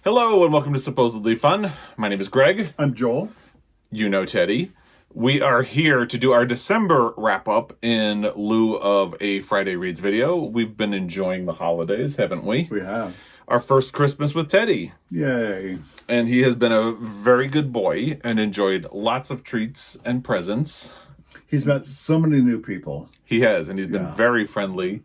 Hello and welcome to Supposedly Fun. My name is Greg. I'm Joel. You know Teddy. We are here to do our December wrap-up in lieu of a Friday Reads video. We've been enjoying the holidays, haven't we? We have. Our first Christmas with Teddy. Yay. And he has been a very good boy and enjoyed lots of treats and presents. He's met so many new people. He has, and he's been very friendly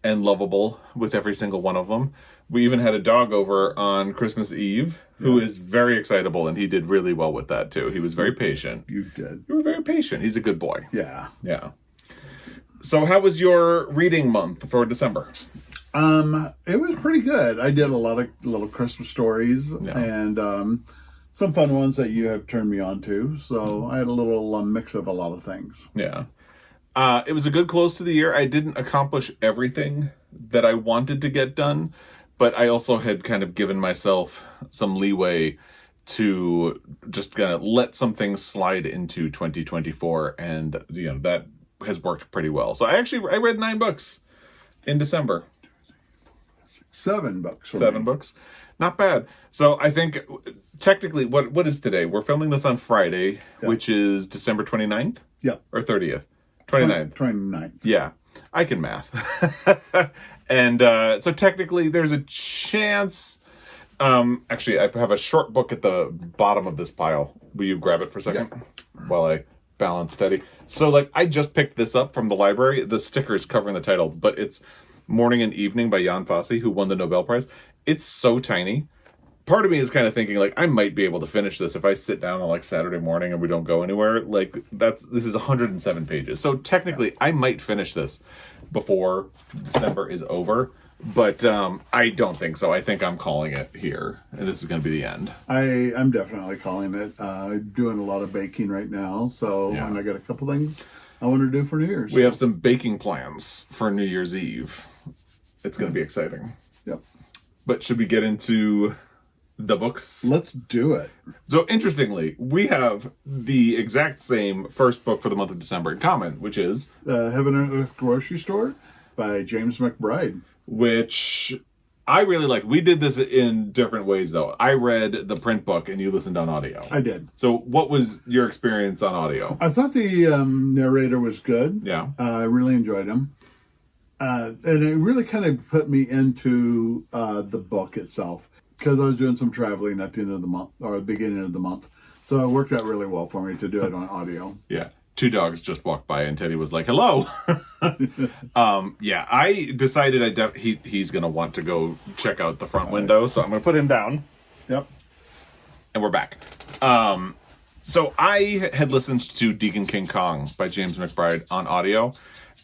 and lovable with every single one of them. We even had a dog over on Christmas Eve who is very excitable, and he did really well with that, too. He was very patient. You did. You were very patient. He's a good boy. Yeah. Yeah. So how was your reading month for December? It was pretty good. I did a lot of little Christmas stories and some fun ones that you have turned me on to. So I had a little mix of a lot of things. Yeah. It was a good close to the year. I didn't accomplish everything that I wanted to get done, but I also had kind of given myself some leeway to just kind of let some things slide into 2024, and that has worked pretty well. So I read 9 books in December. 7 books. 7 books. Not bad. So I think technically, what is today? We're filming this on Friday, which is December 29th? Yep. Or 30th? 29th. 29th. Yeah. I can math. And so technically there's a chance. Actually, I have a short book at the bottom of this pile. Will you grab it for a second while I balance Teddy? So I just picked this up from the library. The sticker's covering the title, but it's Morning and Evening by Jan Fosse, who won the Nobel Prize. It's so tiny. Part of me is kind of thinking I might be able to finish this if I sit down on Saturday morning and we don't go anywhere. This is 107 pages. So technically I might finish this before December is over, but I don't think so. I think I'm calling it here, and this is going to be the end. I'm definitely calling it. Doing a lot of baking right now, and I got a couple things I want to do for New Year's. We have some baking plans for New Year's Eve. It's going to be exciting. Yep. But should we get into the books? Let's do it. So interestingly, we have the exact same first book for the month of December in common, which is Heaven and Earth Grocery Store by James McBride, which I really liked. We did this in different ways, though. I read the print book and you listened on audio. I did. So what was your experience on audio? I thought the narrator was good. Yeah. I really enjoyed him. And it really kind of put me into the book itself, because I was doing some traveling at the end of the month, or the beginning of the month. So it worked out really well for me to do it on audio. Yeah. 2 dogs just walked by and Teddy was like, hello. I decided he's going to want to go check out the front window. So I'm going to put him down. Yep. And we're back. So I had listened to Deacon King Kong by James McBride on audio,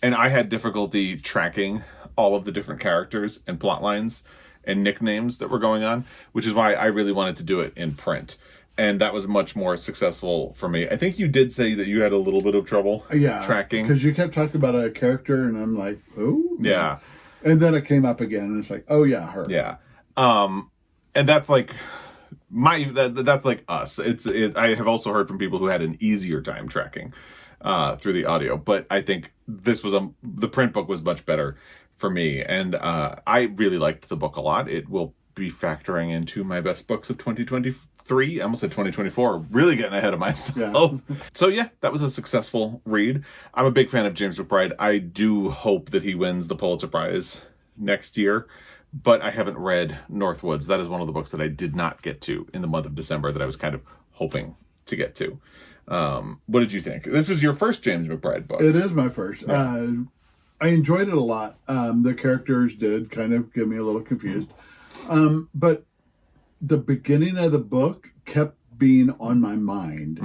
and I had difficulty tracking all of the different characters and plot lines and nicknames that were going on, which is why I really wanted to do it in print. And that was much more successful for me. I think you did say that you had a little bit of trouble tracking. Because you kept talking about a character, and I'm like, oh? Yeah. And then it came up again, and it's like, oh, yeah, her. Yeah. And that's that's like us. I have also heard from people who had an easier time tracking through the audio. But I think this was the print book was much better for me, and I really liked the book a lot. It will be factoring into my best books of 2023. I almost said 2024. Really getting ahead of myself. Yeah. So that was a successful read. I'm a big fan of James McBride. I do hope that he wins the Pulitzer Prize next year, but I haven't read Northwoods. That is one of the books that I did not get to in the month of December that I was kind of hoping to get to. What did you think? This was your first James McBride book. It is my first. Yeah. I enjoyed it a lot. The characters did kind of get me a little confused. But the beginning of the book kept being on my mind.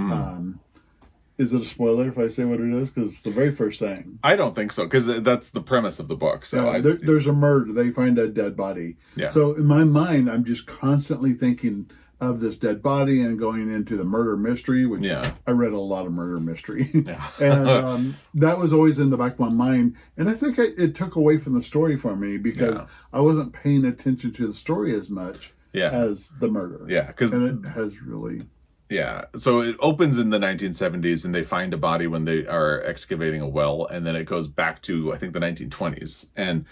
Is it a spoiler if I say what it is? Because it's the very first thing. I don't think so, because that's the premise of the book. So there's a murder. They find a dead body. Yeah. So in my mind, I'm just constantly thinking of this dead body and going into the murder mystery, which I read a lot of murder mystery. Yeah. And that was always in the back of my mind. And I think it took away from the story for me, because I wasn't paying attention to the story as much as the murder. Yeah. And it has really... Yeah. So it opens in the 1970s and they find a body when they are excavating a well. And then it goes back to, I think, the 1920s. And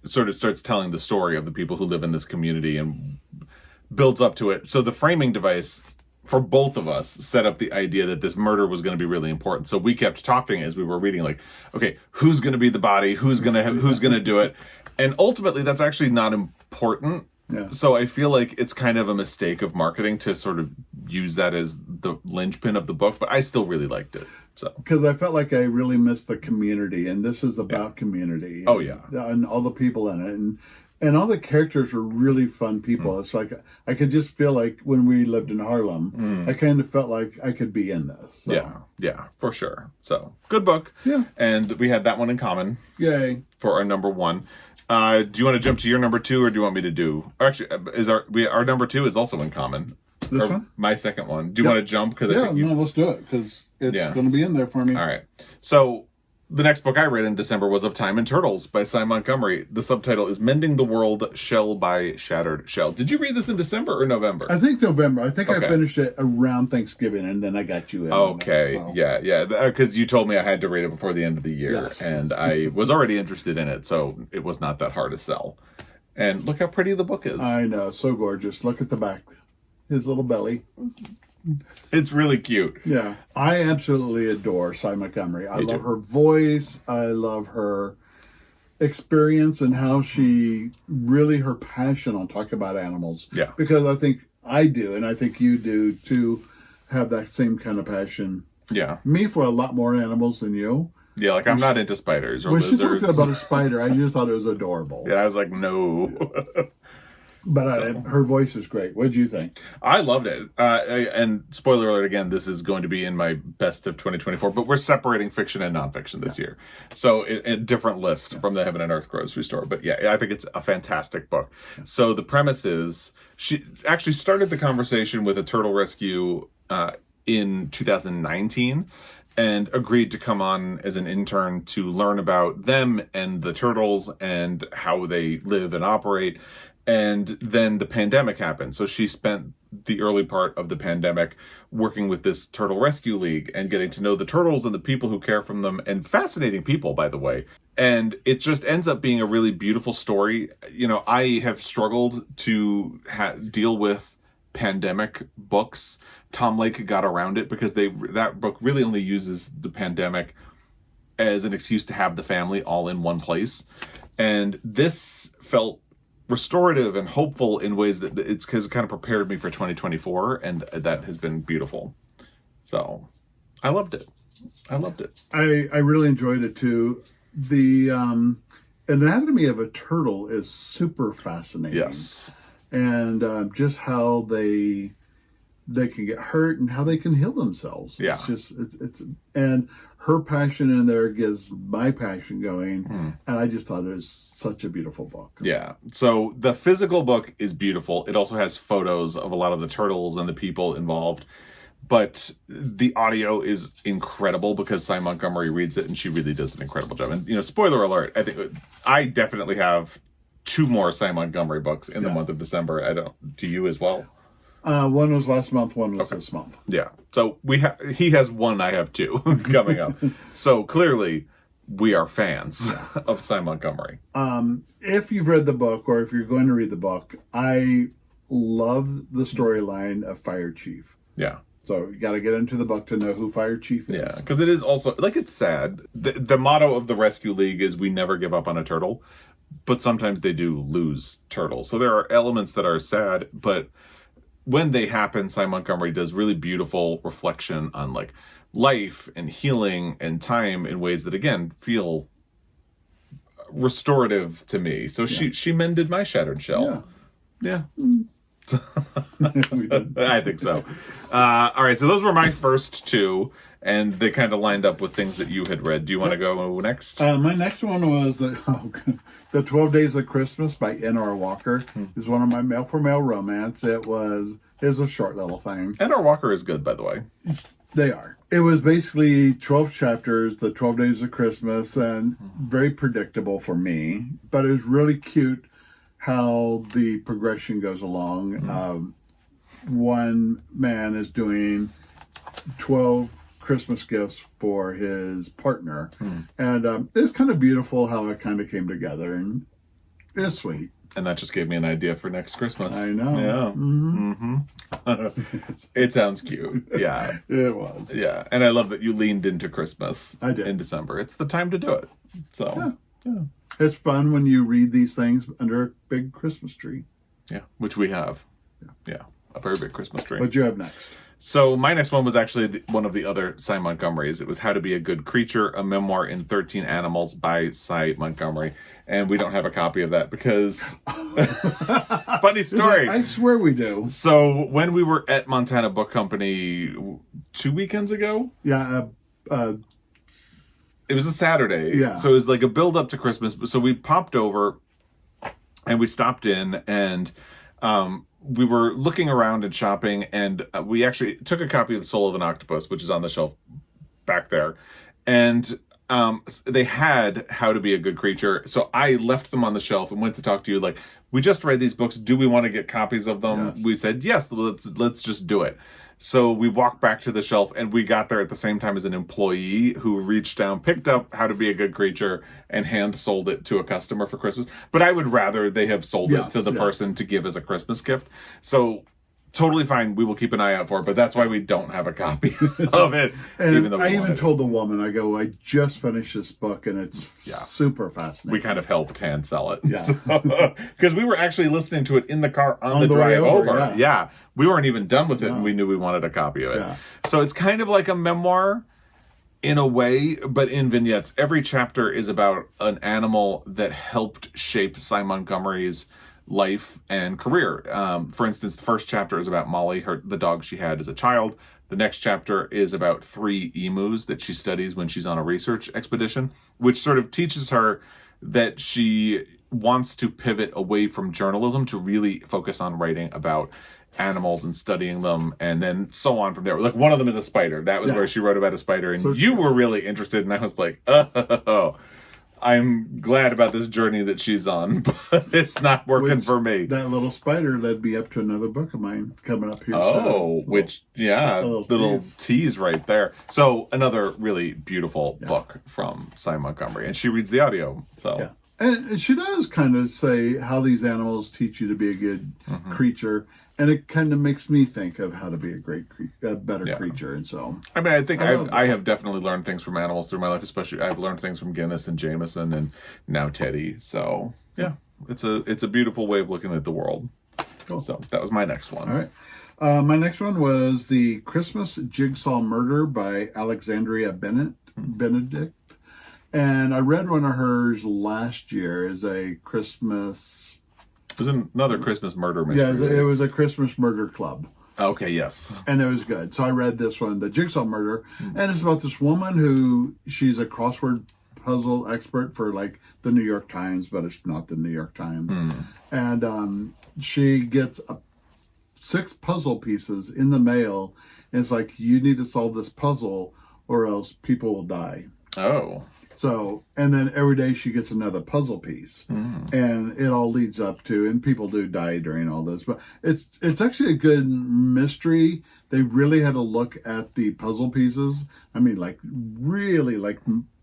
sort of starts telling the story of the people who live in this community and builds up to it. So the framing device for both of us set up the idea that this murder was going to be really important. So we kept talking as we were reading, like, okay, who's going to be the body? Who's going to do it? And ultimately, that's actually not important. Yeah. So I feel like it's kind of a mistake of marketing to sort of use that as the linchpin of the book, but I still really liked it. So because I felt like I really missed the community, and this is about community. Oh yeah, and all the people in it, and all the characters were really fun people. It's like I could just feel like when we lived in Harlem, I kind of felt like I could be in this. So. Yeah, for sure. So good book. Yeah, and we had that one in common. Yay for our number one. Do you want to jump to your number two, or do you want me to do? Actually, our number two is also in common. This one, my second one. Do you want to jump? Because let's do it because it's going to be in there for me. All right. So the next book I read in December was Of Time and Turtles by Cy Montgomery. The subtitle is Mending the World Shell by Shattered Shell. Did you read this in December or November? I think November. I think I finished it around Thanksgiving, and then I got you in. Okay, yeah. Because you told me I had to read it before the end of the year, and I was already interested in it, so it was not that hard to sell. And look how pretty the book is. I know, so gorgeous. Look at the back. His little belly. It's really cute. Yeah. I absolutely adore Cy Montgomery. I love her voice. I love her experience and how she really, her passion on talking about animals. Yeah. Because I think I do, and I think you do too, have that same kind of passion. Yeah. Me for a lot more animals than you. Yeah, like I'm not into spiders or when lizards. When she talked about a spider, I just thought it was adorable. Yeah, I was like, no. But her voice is great. What did you think? I loved it. And spoiler alert again, this is going to be in my best of 2024, but we're separating fiction and nonfiction this year. So a different list from the Heaven and Earth grocery store. But yeah, I think it's a fantastic book. So the premise is she actually started the conversation with a turtle rescue in 2019 and agreed to come on as an intern to learn about them and the turtles and how they live and operate. And then the pandemic happened. So she spent the early part of the pandemic working with this Turtle Rescue League and getting to know the turtles and the people who care for them, and fascinating people, by the way. And it just ends up being a really beautiful story. You know, I have struggled to deal with pandemic books. Tom Lake got around it because that book really only uses the pandemic as an excuse to have the family all in one place. And this felt restorative and hopeful in ways that it's because it kind of prepared me for 2024, and that has been beautiful. So I loved it. I really enjoyed it too. The anatomy of a turtle is super fascinating. Yes. And just how they can get hurt and how they can heal themselves. Yeah. It's just it's and her passion in there gets my passion going, and I just thought it was such a beautiful book. Yeah. So the physical book is beautiful. It also has photos of a lot of the turtles and the people involved, but the audio is incredible because Cy Montgomery reads it, and she really does an incredible job. And spoiler alert, I think I definitely have 2 more Cy Montgomery books in the month of December. Do you as well? One was last month, one was this month. Yeah. So he has 1, I have 2 coming up. So clearly we are fans of Cy Montgomery. If you've read the book, or if you're going to read the book, I love the storyline of Fire Chief. Yeah. So you got to get into the book to know who Fire Chief is. Yeah, because it is also, like, it's sad. The motto of the Rescue League is we never give up on a turtle, but sometimes they do lose turtles. So there are elements that are sad, but when they happen, Cy Montgomery does really beautiful reflection on like life and healing and time in ways that, again, feel restorative to me. So she mended my shattered shell. Yeah. I think so. All right, so those were my first 2, and they kind of lined up with things that you had read. Do you want to go next? My next one was the 12 Days of Christmas by N.R. Walker. It's one of my male-for-male romance. It was a short little thing. N.R. Walker is good, by the way. They are. It was basically 12 chapters, the 12 Days of Christmas, and very predictable for me. But it was really cute how the progression goes along. One man is doing 12 Christmas gifts for his partner, and it's kind of beautiful how it kind of came together, and it's sweet. And that just gave me an idea for next Christmas. I know. Yeah. It sounds cute. Yeah. It was. Yeah. And I love that you leaned into Christmas. I did. In December. It's the time to do it. So, yeah. It's fun when you read these things under a big Christmas tree. Yeah. Which we have. Yeah. A very big Christmas tree. What you have next? So my next one was actually one of the other Cy Montgomerys. It was How to Be a Good Creature, a memoir in 13 animals by Cy Montgomery. And we don't have a copy of that because... Funny story. I swear we do. So when we were at Montana Book Company 2 weekends ago... Yeah, it was a Saturday. Yeah. So it was like a build up to Christmas. So we popped over and we stopped in and... we were looking around and shopping, and we actually took a copy of The Soul of an Octopus, which is on the shelf back there. And they had How to Be a Good Creature. So I left them on the shelf and went to talk to you like, we just read these books. Do we want to get copies of them? Yes. We said, yes, let's just do it. So we walked back to the shelf, and we got there at the same time as an employee who reached down, picked up How to Be a Good Creature, and hand sold it to a customer for Christmas. But I would rather they have sold it to the person to give as a Christmas gift. So totally fine. We will keep an eye out for it, but that's why we don't have a copy of it. And I even told the woman, I go, I just finished this book, and it's super fascinating. We kind of helped hand sell it. Yeah. Because we were actually listening to it in the car on the drive over. Yeah. We weren't even done with it, and we knew we wanted a copy of it. Yeah. So it's kind of like a memoir in a way, but in vignettes. Every chapter is about an animal that helped shape Cy Montgomery's life and career. For instance, the first chapter is about Molly, the dog she had as a child. The next chapter is about 3 emus that she studies when she's on a research expedition, which sort of teaches her that she wants to pivot away from journalism to really focus on writing about animals and studying them, and then so on from there. Like, one of them is a spider. That was where she wrote about a spider, and you were really interested, and I was like, oh, I'm glad about this journey that she's on, but it's not working for me. That little spider led me up to another book of mine coming up here. Oh, little tease right there. So another really beautiful book from Cy Montgomery, and she reads the audio. So yeah. And she does kind of say how these animals teach you to be a good creature. And it kind of makes me think of how to be a better creature. And so, I mean, I think I have definitely learned things from animals through my life, especially I've learned things from Guinness and Jameson and now Teddy. So yeah, it's a beautiful way of looking at the world. Cool. So that was my next one. All right. My next one was The Christmas Jigsaw Murder by Alexandria Benedict. And I read one of hers last year as a Christmas... It was another Christmas murder mystery. Yeah, it was a Christmas murder club. Okay, yes. And it was good. So I read this one, The Jigsaw Murder, and it's about this woman who, she's a crossword puzzle expert for like the New York Times, but it's not the New York Times. And she gets 6 puzzle pieces in the mail, and it's like, you need to solve this puzzle or else people will die. Oh. So, and then every day she gets another puzzle piece, and it all leads up to, and people do die during all this, but it's actually a good mystery. They really had to look at the puzzle pieces. I mean, like really like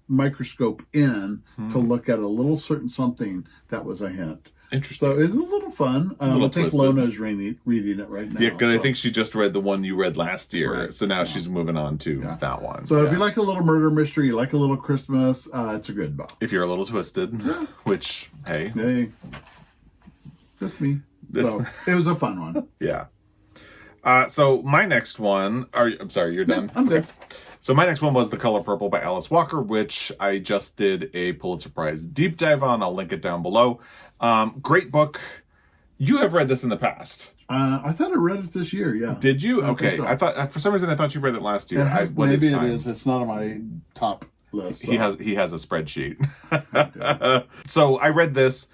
microscope in to look at a little certain something that was a hint. Interesting. So it's a little fun. I think twisted. Lona's reading it right now. Yeah, because I think she just read the one you read last year. Right. So now she's moving on to that one. So if you like a little murder mystery, you like a little Christmas, it's a good book. If you're a little twisted, which, hey. That's me. So it was a fun one. Yeah. So my next one, I'm sorry, you're done? I'm good. So my next one was The Color Purple by Alice Walker, which I just did a Pulitzer Prize deep dive on. I'll link it down below. Great book. You have read this in the past. I thought I read it this year, yeah. Did you? Okay. I thought, for some reason, I thought you read it last year. Maybe it is. It's not on my top list. So. He has a spreadsheet. So I read this.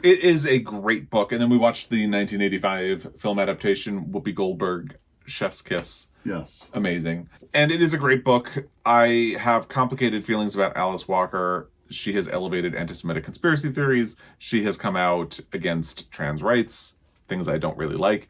It is a great book. And then we watched the 1985 film adaptation, Whoopi Goldberg, Chef's Kiss. Yes. Amazing. And it is a great book. I have complicated feelings about Alice Walker. She has elevated anti-Semitic conspiracy theories. She has come out against trans rights, things I don't really like.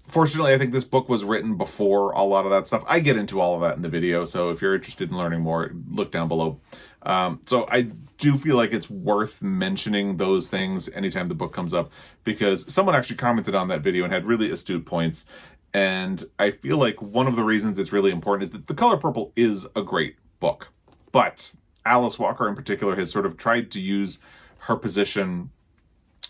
Fortunately, I think this book was written before a lot of that stuff. I get into all of that in the video, so if you're interested in learning more, look down below. So I do feel like it's worth mentioning those things anytime the book comes up, because someone actually commented on that video and had really astute points. And I feel like one of the reasons it's really important is that The Color Purple is a great book. But Alice Walker in particular has sort of tried to use her position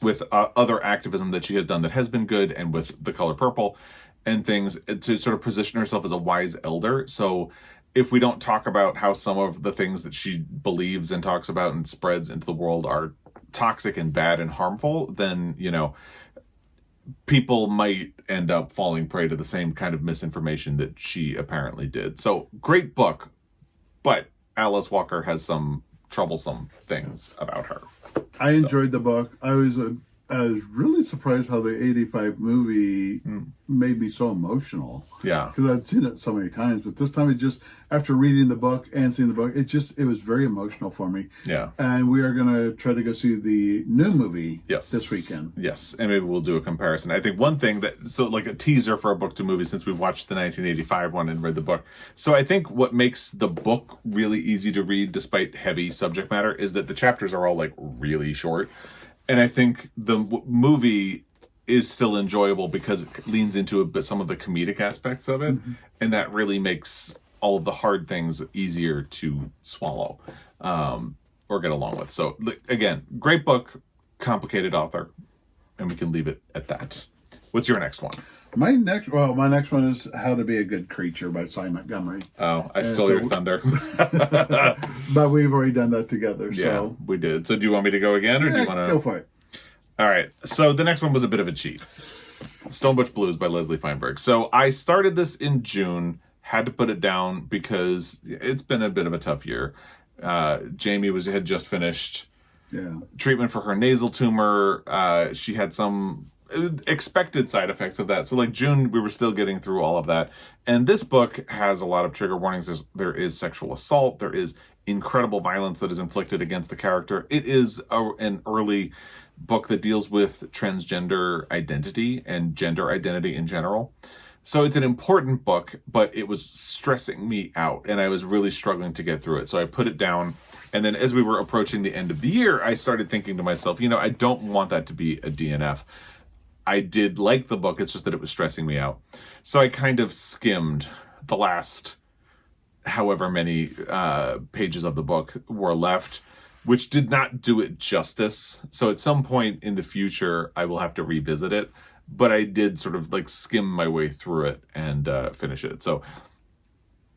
with other activism that she has done that has been good, and with The Color Purple and things, to sort of position herself as a wise elder. So if we don't talk about how some of the things that she believes and talks about and spreads into the world are toxic and bad and harmful, then, you know, people might end up falling prey to the same kind of misinformation that she apparently did. So great book, but Alice Walker has some troublesome things about her. I enjoyed the book. I was really surprised how the '85 movie made me so emotional. Yeah, because I'd seen it so many times, but this time it just, after reading the book and seeing the book, it was very emotional for me. Yeah, and we are going to try to go see the new movie this weekend. Yes, and maybe we'll do a comparison. I think one thing that, so like a teaser for a book to movie, since we've watched the 1985 one and read the book. So I think what makes the book really easy to read, despite heavy subject matter, is that the chapters are all like really short. And I think the movie is still enjoyable because it leans into some of the comedic aspects of it. And that really makes all of the hard things easier to swallow or get along with. So again, great book, complicated author, and we can leave it at that. What's your next one? My next one is How to Be a Good Creature by Cy Montgomery. Oh, I stole your thunder. But we've already done that together. Yeah, we did. So do you want me to go again, or do you want to? Go for it. All right. So the next one was a bit of a cheat. Stone Butch Blues by Leslie Feinberg. So I started this in June, had to put it down because it's been a bit of a tough year. Jamie had just finished treatment for her nasal tumor. She had some expected side effects of that. So like June, we were still getting through all of that. And this book has a lot of trigger warnings. There is sexual assault. There is incredible violence that is inflicted against the character. It is an early book that deals with transgender identity and gender identity in general. So it's an important book, but it was stressing me out and I was really struggling to get through it. So I put it down. And then as we were approaching the end of the year, I started thinking to myself, you know, I don't want that to be a DNF. I did like the book, it's just that it was stressing me out. So I kind of skimmed the last however many pages of the book were left, which did not do it justice. So at some point in the future, I will have to revisit it. But I did sort of like skim my way through it and finish it. So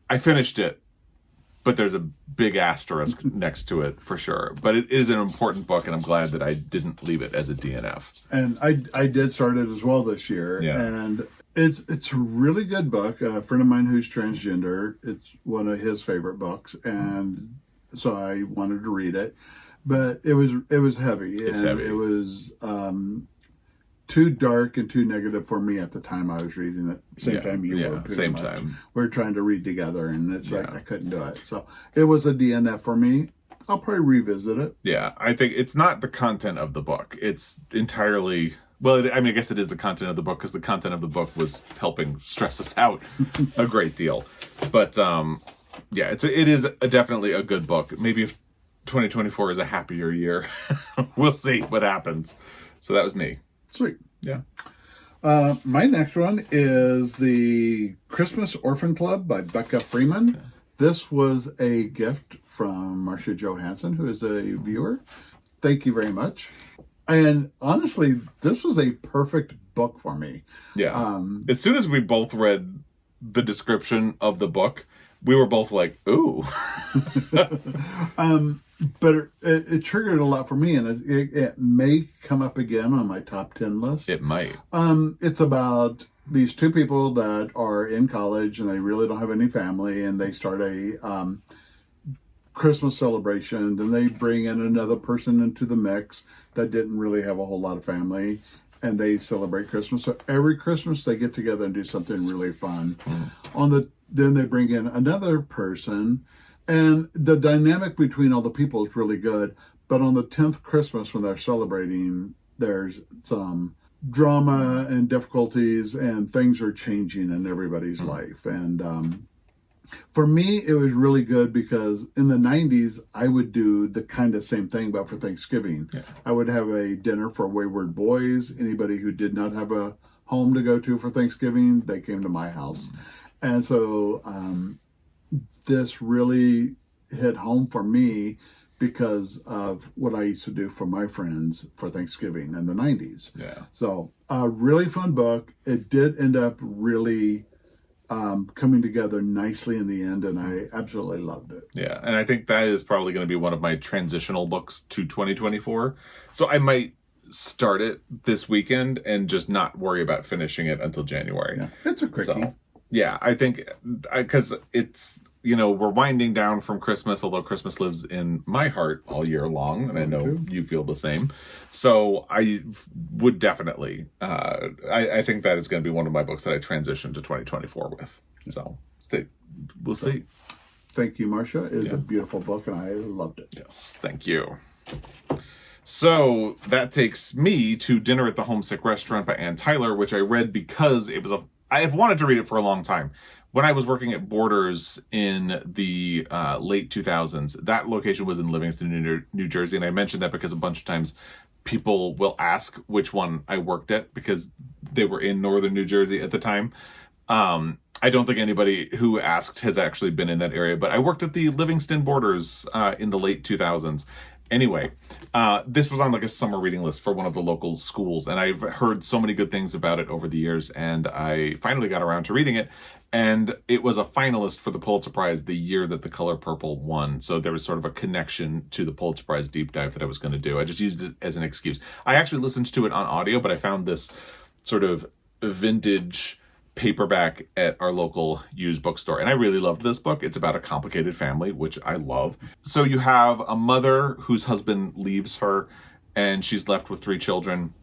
I finished it, but there's a big asterisk next to it for sure. But it is an important book, and I'm glad that I didn't leave it as a DNF. And I did start it as well this year. Yeah. And it's a really good book. A friend of mine who's transgender, it's one of his favorite books. And so I wanted to read it. But it was heavy. It's heavy. It was too dark and too negative for me at the time I was reading it. Same time you were. Same time. We were trying to read together, and it's like I couldn't do it. So it was a DNF for me. I'll probably revisit it. Yeah, I think it's not the content of the book. It's entirely... Well, I mean, I guess it is the content of the book, because the content of the book was helping stress us out a great deal. But yeah, it is definitely a good book. Maybe if 2024 is a happier year, we'll see what happens. So that was me. Sweet. Yeah. My next one is the Christmas Orphan Club by Becca Freeman. Yeah. This was a gift from Marcia Johansson, who is a viewer. Thank you very much. And honestly, this was a perfect book for me. Yeah. As soon as we both read the description of the book, we were both like, ooh. But it triggered a lot for me, and it may come up again on my top 10 list. It might. It's about these two people that are in college, and they really don't have any family, and they start a Christmas celebration. Then they bring in another person into the mix that didn't really have a whole lot of family, and they celebrate Christmas. So every Christmas they get together and do something really fun. Then they bring in another person, and the dynamic between all the people is really good. But on the 10th Christmas, when they're celebrating, there's some drama and difficulties, and things are changing in everybody's life. And For me, it was really good because in the 90s, I would do the kind of same thing, but for Thanksgiving. Yeah. I would have a dinner for wayward boys. Anybody who did not have a home to go to for Thanksgiving, they came to my house. And so this really hit home for me because of what I used to do for my friends for Thanksgiving in the 90s. Yeah. So a really fun book. It did end up really coming together nicely in the end, and I absolutely loved it. Yeah, and I think that is probably going to be one of my transitional books to 2024. So I might start it this weekend and just not worry about finishing it until January. Yeah, it's a quickie. So, yeah, I think because it's, we're winding down from Christmas, although Christmas lives in my heart all year long, and I know you feel the same. So I would definitely, I think that is going to be one of my books that I transition to 2024 with. So we'll see. Thank you, Marcia. It's a beautiful book, and I loved it. Yes, thank you. So that takes me to Dinner at the Homesick Restaurant by Ann Tyler, which I read because I have wanted to read it for a long time. When I was working at Borders in the late 2000s, that location was in Livingston, New Jersey. And I mentioned that because a bunch of times people will ask which one I worked at because they were in northern New Jersey at the time. I don't think anybody who asked has actually been in that area, but I worked at the Livingston Borders in the late 2000s. Anyway, this was on like a summer reading list for one of the local schools, and I've heard so many good things about it over the years, and I finally got around to reading it, and it was a finalist for the Pulitzer Prize the year that The Color Purple won, so there was sort of a connection to the Pulitzer Prize deep dive that I was going to do. I just used it as an excuse. I actually listened to it on audio, but I found this sort of vintage paperback at our local used bookstore, and I really loved this book. It's about a complicated family, which I love. So you have a mother whose husband leaves her and she's left with 3 children.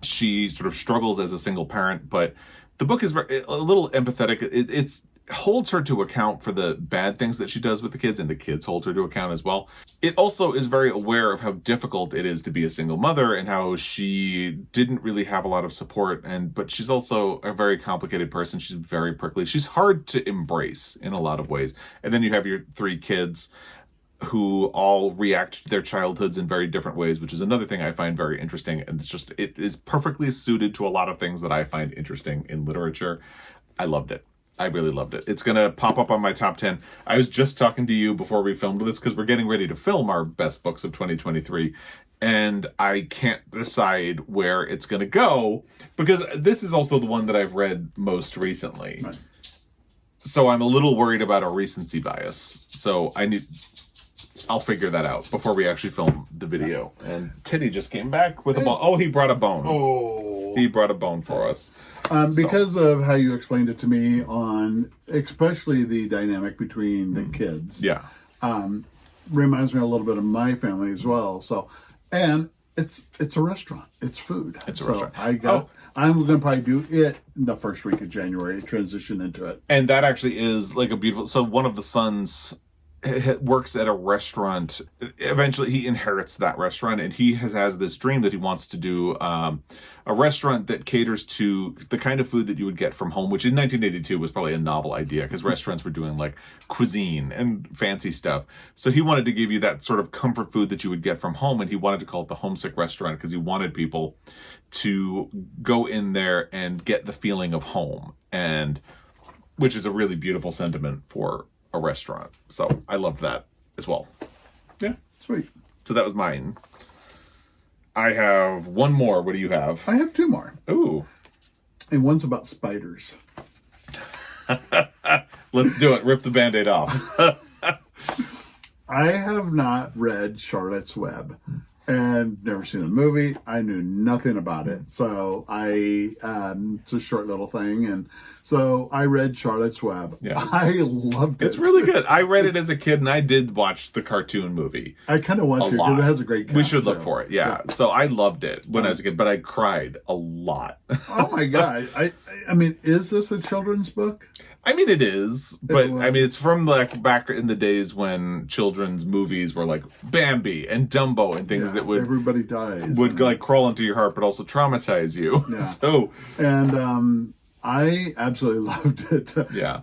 She sort of struggles as a single parent, but the book is a little empathetic. It holds her to account for the bad things that she does with the kids, and the kids hold her to account as well. It also is very aware of how difficult it is to be a single mother and how she didn't really have a lot of support, but she's also a very complicated person. She's very prickly. She's hard to embrace in a lot of ways. And then you have your 3 kids who all react to their childhoods in very different ways, which is another thing I find very interesting. And it is perfectly suited to a lot of things that I find interesting in literature. I loved it. I really loved it. It's going to pop up on my top 10. I was just talking to you before we filmed this because we're getting ready to film our best books of 2023. And I can't decide where it's going to go because this is also the one that I've read most recently. Right. So I'm a little worried about a recency bias. So I'll figure that out before we actually film the video. And Teddy just came back with a bone. Oh, he brought a bone. Oh. He brought a bone for us. Because of how you explained it to me on especially the dynamic between the kids. Yeah. Reminds me a little bit of my family as well. So, and it's a restaurant. It's food. It's a restaurant. I'm going to probably do it the first week of January, transition into it. And that actually is like a beautiful, so one of the sons works at a restaurant. Eventually he inherits that restaurant, and he has this dream that he wants to do a restaurant that caters to the kind of food that you would get from home, which in 1982 was probably a novel idea because restaurants were doing like cuisine and fancy stuff. So he wanted to give you that sort of comfort food that you would get from home, and he wanted to call it the Homesick Restaurant because he wanted people to go in there and get the feeling of home, and which is a really beautiful sentiment for a restaurant. So I loved that as well. Yeah. Sweet. So that was mine. I have one more. What do you have? I have 2 more. Ooh. And one's about spiders. Let's do it. Rip the Band-Aid off. I have not read Charlotte's Web and never seen the movie. I knew nothing about it. So it's a short little thing. And so I read Charlotte's Web. Yeah. I loved it. It's really good. I read it as a kid, and I did watch the cartoon movie. I kind of want to because it has a great cast. We should look for it. Yeah. So I loved it when I was a kid, but I cried a lot. Oh my God. I mean, is this a children's book? I mean, it is, but I mean, it's from like back in the days when children's movies were like Bambi and Dumbo and things that would everybody dies like crawl into your heart, but also traumatize you. Yeah. So, and I absolutely loved it. Yeah.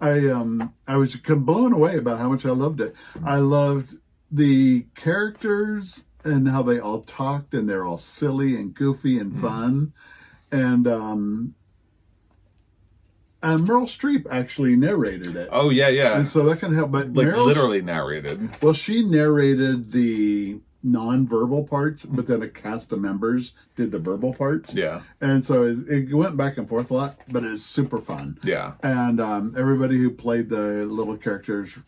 I was blown away about how much I loved it. I loved the characters and how they all talked, and they're all silly and goofy and fun. And Meryl Streep actually narrated it. Oh, yeah. And so that can help. But like literally narrated. Well, she narrated the non-verbal parts, but then a cast of members did the verbal parts. Yeah. And so it went back and forth a lot, but it's super fun. Yeah. And everybody who played the little characters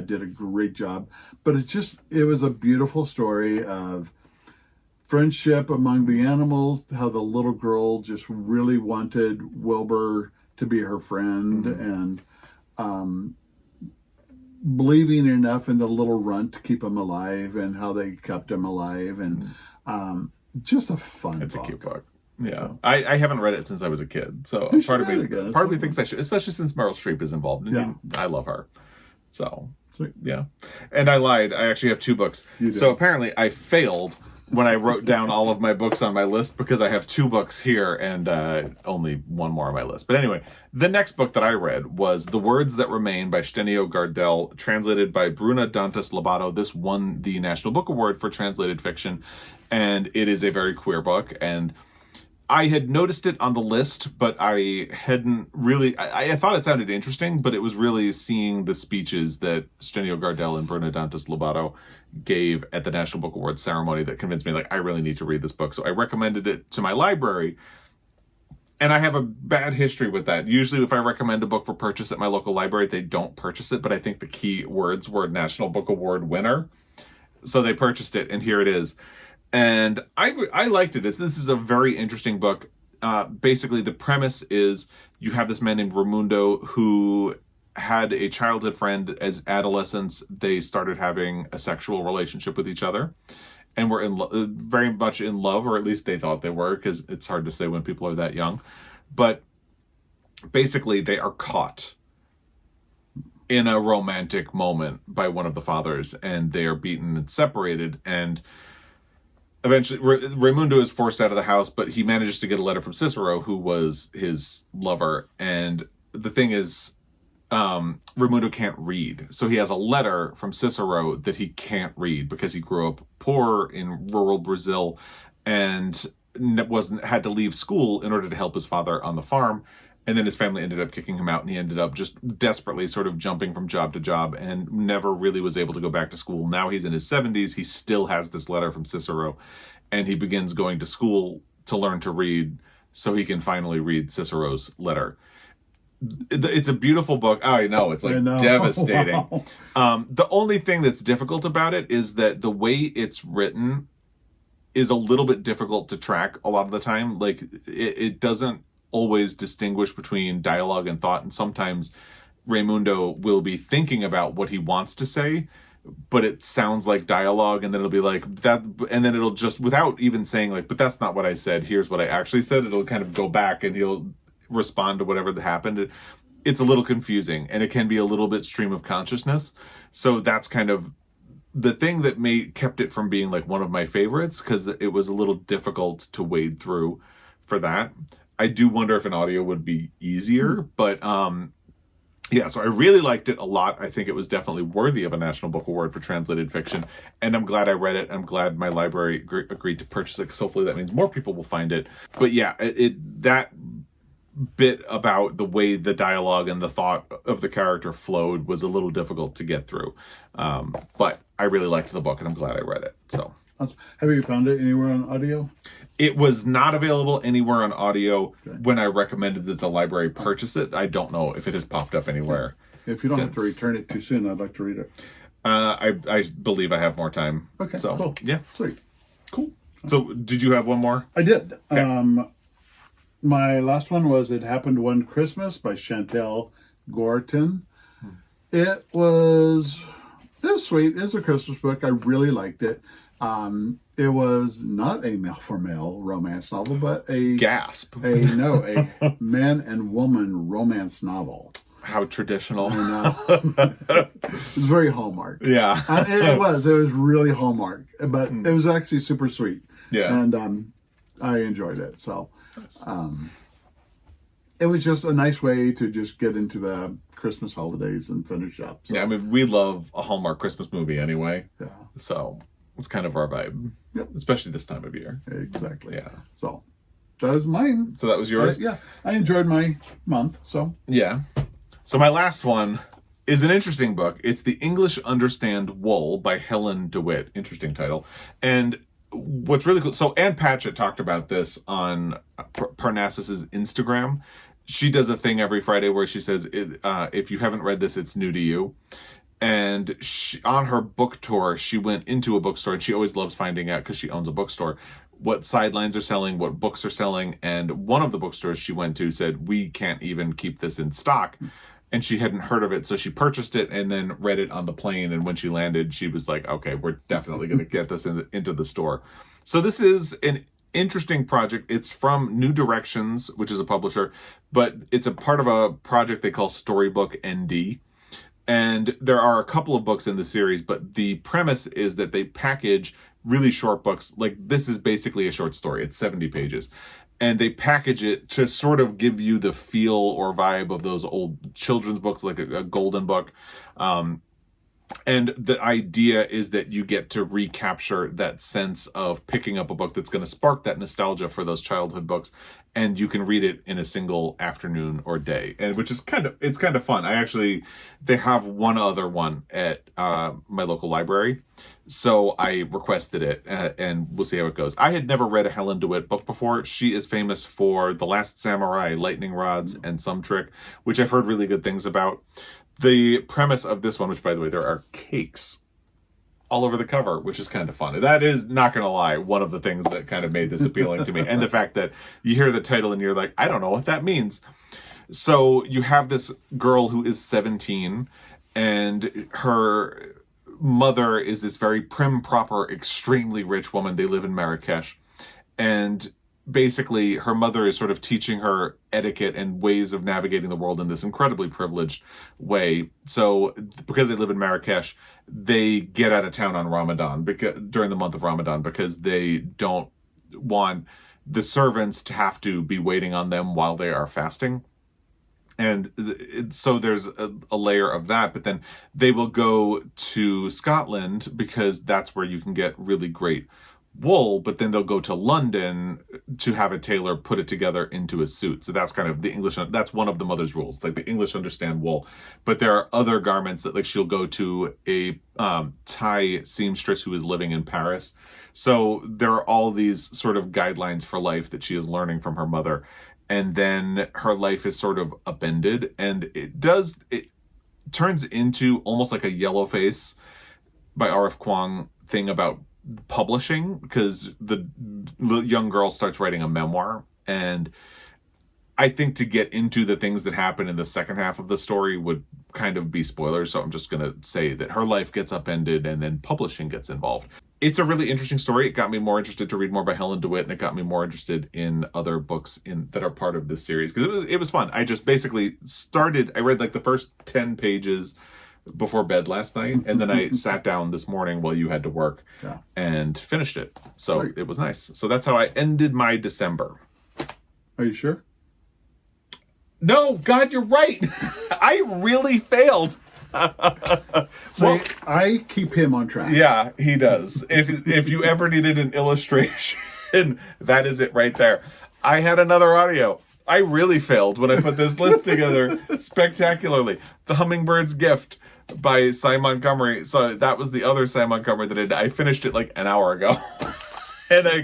did a great job. But it was a beautiful story of friendship among the animals, how the little girl just really wanted Wilbur to be her friend, and believing enough in the little runt to keep him alive, and how they kept him alive, and just a fun It's book. a cute book. Yeah. I haven't read it since I was a kid, so part of me thinks I should, especially since Meryl Streep is involved, and I love her. So, Sweet. Yeah. And I lied. I actually have 2 books. So apparently I failed when I wrote down all of my books on my list, because I have 2 books here and only 1 more on my list. But anyway, the next book that I read was The Words That Remain by Stenio Gardell, translated by Bruna Dantas Lobato. This won the National Book Award for translated fiction, and it is a very queer book. And I had noticed it on the list, but I hadn't really... I thought it sounded interesting, but it was really seeing the speeches that Stenio Gardell and Bruna Dantas Lobato gave at the National Book Awards ceremony that convinced me, like, I really need to read this book. So I recommended it to my library, and I have a bad history with that. Usually if I recommend a book for purchase at my local library, they don't purchase it, but I think the key words were National Book Award winner. So they purchased it, and here it is. And I liked it. This is a very interesting book. Basically, the premise is you have this man named Raimundo who had a childhood friend. As adolescents, they started having a sexual relationship with each other, and were very much in love, or at least they thought they were, because it's hard to say when people are that young. But basically, they are caught in a romantic moment by one of the fathers, and they are beaten and separated, and eventually Raimundo is forced out of the house, but he manages to get a letter from Cicero, who was his lover. And the thing is, Raimundo can't read. So he has a letter from Cicero that he can't read because he grew up poor in rural Brazil and had to leave school in order to help his father on the farm. And then his family ended up kicking him out, and he ended up just desperately sort of jumping from job to job and never really was able to go back to school. Now he's in his 70s. He still has this letter from Cicero, and he begins going to school to learn to read so he can finally read Cicero's letter. It's a beautiful book. I know, it's like devastating. Wow. The only thing that's difficult about it is that the way it's written is a little bit difficult to track a lot of the time. Like, it doesn't always distinguish between dialogue and thought, and sometimes Raimundo will be thinking about what he wants to say, but it sounds like dialogue, and then it'll be like that, and then it'll just, without even saying like, but that's not what I said, here's what I actually said, it'll kind of go back and he'll respond to whatever happened. It's a little confusing, and it can be a little bit stream of consciousness. So that's kind of the thing that kept it from being like one of my favorites, because it was a little difficult to wade through for that. I do wonder if an audio would be easier, but yeah, so I really liked it a lot. I think it was definitely worthy of a National Book Award for translated fiction, and I'm glad I read it. I'm glad my library agreed to purchase it, because hopefully that means more people will find it. But yeah, that bit about the way the dialogue and the thought of the character flowed was a little difficult to get through. But I really liked the book, and I'm glad I read it. So, have you found it anywhere on audio? It was not available anywhere on audio when I recommended that the library purchase it. I don't know if it has popped up anywhere. If you don't have to return it too soon, I'd like to read it. I believe I have more time. Okay, so cool. Yeah. Sweet. Cool. So did you have one more? I did. Okay. My last one was It Happened One Christmas by Chantel Gorton. It was sweet. It was a Christmas book. I really liked it. It was not a male-for-male romance novel, but a man and woman romance novel. How traditional. I know. It was very Hallmark. Yeah. It was really Hallmark, but it was actually super sweet. Yeah. And I enjoyed it. So, it was just a nice way to just get into the Christmas holidays and finish up. So. Yeah, I mean, we love a Hallmark Christmas movie anyway. Yeah. So it's kind of our vibe. Yep. Especially this time of year. Exactly. Yeah. So that was mine. So that was yours? I enjoyed my month. So. Yeah. So my last one is an interesting book. It's The English Understand Wool by Helen DeWitt. Interesting title. And what's really cool, so Ann Patchett talked about this on Parnassus's Instagram. She does a thing every Friday where she says, if you haven't read this, it's new to you. And on her book tour, she went into a bookstore, and she always loves finding out, because she owns a bookstore, what sidelines are selling, what books are selling. And one of the bookstores she went to said, we can't even keep this in stock. And she hadn't heard of it, so she purchased it and then read it on the plane. And when she landed, she was like, okay, we're definitely going to get this into the store. So this is an interesting project. It's from New Directions, which is a publisher, but it's a part of a project they call Storybook ND. And there are a couple of books in the series, but the premise is that they package really short books. Like, this is basically a short story. It's 70 pages. And they package it to sort of give you the feel or vibe of those old children's books, like a golden book. And the idea is that you get to recapture that sense of picking up a book that's going to spark that nostalgia for those childhood books, and you can read it in a single afternoon or day, and which is kind of fun. They have one other one at my local library, so I requested it, and we'll see how it goes. I had never read a Helen DeWitt book before. She is famous for The Last Samurai, Lightning Rods, and Some Trick, which I've heard really good things about. The premise of this one, which, by the way, there are cakes all over the cover, which is kind of fun. That is, not going to lie, one of the things that kind of made this appealing to me. And the fact that you hear the title and you're like, I don't know what that means. So you have this girl who is 17, and her mother is this very prim, proper, extremely rich woman. They live in Marrakesh. And basically, her mother is sort of teaching her etiquette and ways of navigating the world in this incredibly privileged way. So, because they live in Marrakesh, they get out of town on Ramadan, during the month of Ramadan, because they don't want the servants to have to be waiting on them while they are fasting. And so there's a layer of that, but then they will go to Scotland because that's where you can get really great wool, but then they'll go to London to have a tailor put it together into a suit. So that's kind of the English, that's one of the mother's rules. It's like the English understand wool, but there are other garments that, like, she'll go to a Thai seamstress who is living in Paris. So there are all these sort of guidelines for life that she is learning from her mother. And then her life is sort of upended, and it turns into almost like a Yellow Face by R.F. Kuang thing about publishing, because the young girl starts writing a memoir. And I think to get into the things that happen in the second half of the story would kind of be spoilers, so I'm just going to say that her life gets upended and then publishing gets involved. It's a really interesting story. It got me more interested to read more by Helen DeWitt, and it got me more interested in other books that are part of this series, because it was fun. I just basically I read like the first 10 pages before bed last night, and then I sat down this morning while you had to work and finished it. So It was nice. So that's how I ended my December. Are you sure? No, God, you're right. I really failed. So I keep him on track. Yeah, he does. If you ever needed an illustration, that is it right there. I had another audio. I really failed when I put this list together spectacularly. The Hummingbird's Gift by Cy Montgomery. So that was the other Cy Montgomery that I finished it like an hour ago. And I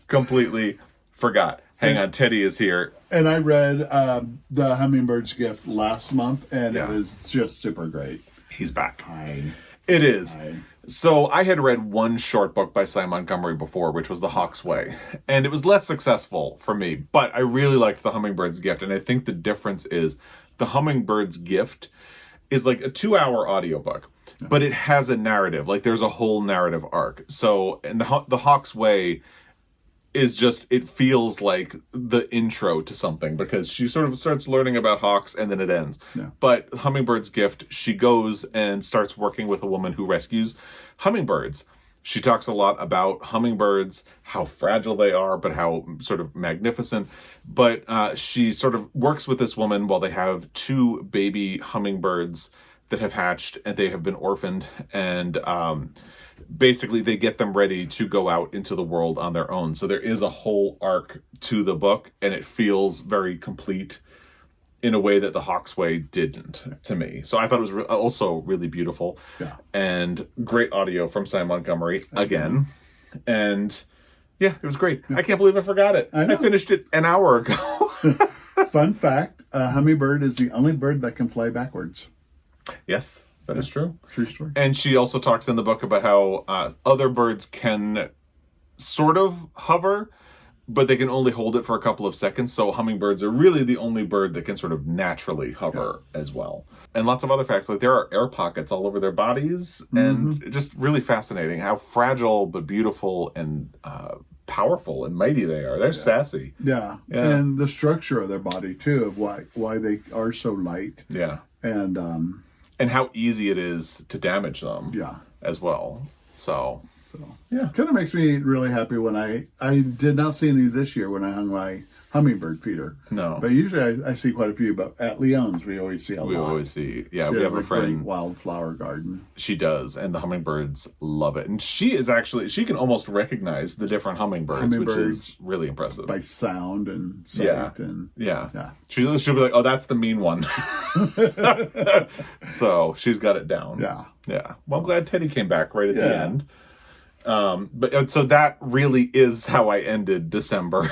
completely forgot. Hang on, Teddy is here. And I read The Hummingbird's Gift last month, and it was just super great. He's back. Hi. It is. Hi. So I had read one short book by Cy Montgomery before, which was The Hawk's Way. And it was less successful for me, but I really liked The Hummingbird's Gift. And I think the difference is The Hummingbird's Gift is like a 2-hour audiobook, but it has a narrative. Like, there's a whole narrative arc. So, and the Hawk's Way is just, it feels like the intro to something, because she sort of starts learning about hawks and then it ends. Yeah. But Hummingbird's Gift, she goes and starts working with a woman who rescues hummingbirds. She talks a lot about hummingbirds, how fragile they are, but how sort of magnificent. But she sort of works with this woman while they have 2 baby hummingbirds that have hatched, and they have been orphaned. And basically they get them ready to go out into the world on their own. So there is a whole arc to the book, and it feels very complete in a way that the Hawksway didn't to me. So I thought it was also really beautiful. Yeah. And great audio from Cy Montgomery again. And yeah, it was great. Yeah. I can't believe I forgot it. I finished it an hour ago. Fun fact, a hummingbird is the only bird that can fly backwards. Yes, that is true. True story. And she also talks in the book about how other birds can sort of hover, but they can only hold it for a couple of seconds. So hummingbirds are really the only bird that can sort of naturally hover as well. And lots of other facts, like there are air pockets all over their bodies, and just really fascinating how fragile but beautiful and powerful and mighty they are. They're sassy. Yeah. And the structure of their body too, of why they are so light. Yeah. And how easy it is to damage them. Yeah. As well. So yeah, kind of makes me really happy when I did not see any this year when I hung my hummingbird feeder. No, but usually I see quite a few. But at Leon's, we always see a lot. We always see. Yeah, she we have a friend. Great wildflower garden. She does, and the hummingbirds love it. And she can almost recognize the different hummingbirds, which is really impressive by sound and sight. Yeah. She'll be like, "Oh, that's the mean one." So she's got it down. Yeah. Well, I'm glad Teddy came back right at the end. But so that really is how I ended December,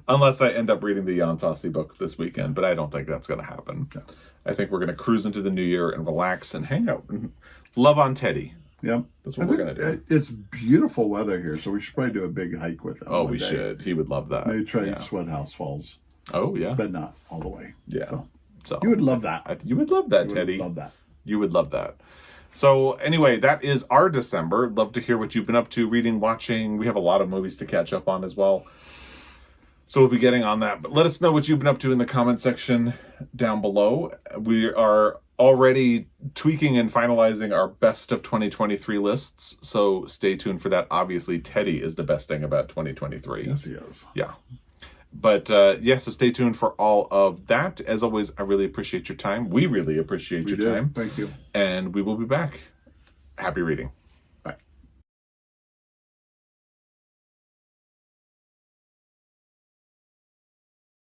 unless I end up reading the Jan Fosse book this weekend, but I don't think that's going to happen. Yeah. I think we're going to cruise into the new year and relax and hang out and love on Teddy. Yep. That's what we're going to do. It's beautiful weather here, so we should probably do a big hike with him. Oh, we should. He would love that. Maybe try Sweat House Falls. Oh, yeah. But not all the way. Yeah. So you would love that. You would love that, Teddy. Love that. You would love that. So anyway, that is our December. Love to hear what you've been up to, reading, watching. We have a lot of movies to catch up on as well. So we'll be getting on that. But let us know what you've been up to in the comment section down below. We are already tweaking and finalizing our best of 2023 lists. So stay tuned for that. Obviously, Teddy is the best thing about 2023. Yes, he is. Yeah. But so stay tuned for all of that. As always, I really appreciate your time. We really appreciate your time. Thank you. And we will be back. Happy reading.